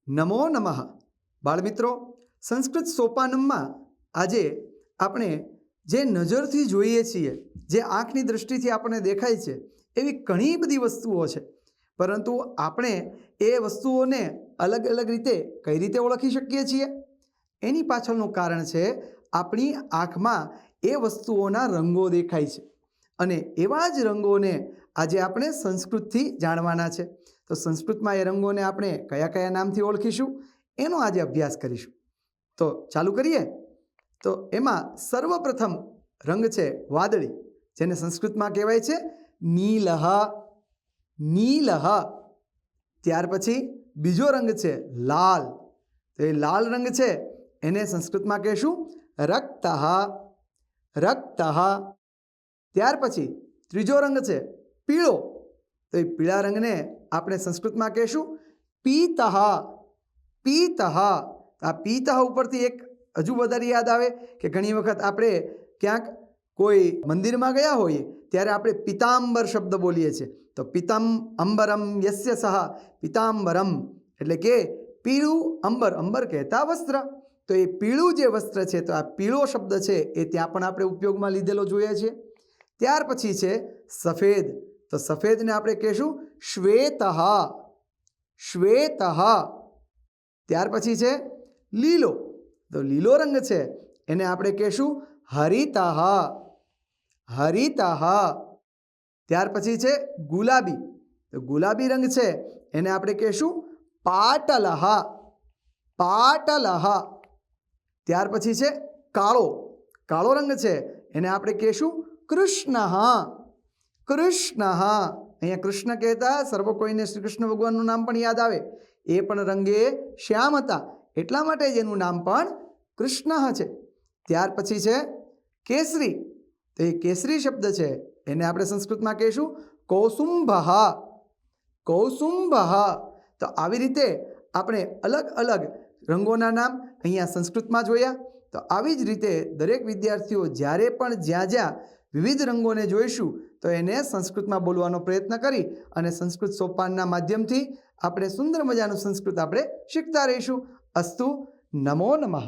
નમો નમઃ બાળમિત્રો, સંસ્કૃત સોપાનમમાં આજે આપણે જે નજરથી જોઈએ છીએ, જે આંખની દૃષ્ટિથી આપણને દેખાય છે, એવી ઘણી બધી વસ્તુઓ છે, પરંતુ આપણે એ વસ્તુઓને અલગ અલગ રીતે કઈ રીતે ઓળખી શકીએ છીએ? એની પાછળનું કારણ છે આપણી આંખમાં એ વસ્તુઓના રંગો દેખાય છે, અને એવા જ રંગોને આજે આપણે સંસ્કૃતથી જાણવાના છે. તો સંસ્કૃતમાં એ રંગોને આપણે કયા કયા નામથી ઓળખીશું એનો આજે અભ્યાસ કરીશું. તો ચાલુ કરીએ. તો એમાં સર્વપ્રથમ રંગ છે વાદળી, જેને સંસ્કૃતમાં કહેવાય છે નીલહ. નીલહ. ત્યાર પછી બીજો રંગ છે લાલ. તો એ લાલ રંગ છે એને સંસ્કૃતમાં કહેશું રક્તઃ. રક્તઃ. ત્યાર પછી ત્રીજો રંગ છે પીળો. તો એ પીળા રંગને આપણે સંસ્કૃતમાં કહેશું પીતઃ. પીતઃ. આ પીતઃ ઉપરથી એક હજુ વધારે યાદ આવે કે ઘણી વખત આપણે ક્યાંક કોઈ મંદિરમાં ગયા હોઈએ ત્યારે આપણે પિતાંબર શબ્દ બોલીએ છીએ. તો પિતમ અંબરમ યસ્ય સહ પિતાંબરમ, એટલે કે પીળું અંબર. અંબર કહેતા વસ્ત્ર. તો એ પીળું જે વસ્ત્ર છે, તો આ પીળો શબ્દ છે એ ત્યાં પણ આપણે ઉપયોગમાં લીધેલો જોઈએ છીએ. ત્યાર પછી છે સફેદ. તો સફેદને આપણે કહેશું શ્વેતઃ. શ્વેતઃ. ત્યાર પછી છે લીલો. તો લીલો રંગ છે એને આપણે કહેશું હરિતઃ. હરિતઃ. ત્યાર પછી છે ગુલાબી. તો ગુલાબી રંગ છે એને આપણે કહેશું પાટલઃ. પાટલઃ. ત્યાર પછી છે કાળો. કાળો રંગ છે એને આપણે કહેશું કૃષ્ણઃ. કૃષ્ણઃ. અહીંયા કૃષ્ણ કહેતા સર્વ કોઈને શ્રી કૃષ્ણ ભગવાનનું નામ પણ યાદ આવે. એ પણ રંગે શ્યામ હતા, એટલા માટે જ એનું નામ પણ કૃષ્ણ છે. ત્યાર પછી છે કેસરી. તો એ કેસરી શબ્દ છે એને આપણે સંસ્કૃતમાં કહીશું કૌસુંભઃ. કૌસુંભઃ. તો આવી રીતે આપણે અલગ અલગ રંગોના નામ અહીંયા સંસ્કૃતમાં જોયા. તો આવી જ રીતે દરેક વિદ્યાર્થીઓ જ્યારે પણ જ્યાં જ્યાં વિવિધ રંગોને જોઈશું તો એને સંસ્કૃતમાં બોલવાનો પ્રયત્ન કરી અને સંસ્કૃત સોપાનના માધ્યમથી આપણે સુંદર મજાનું સંસ્કૃત આપણે શીખતા રહીશું. અસ્તુ. નમો નમઃ.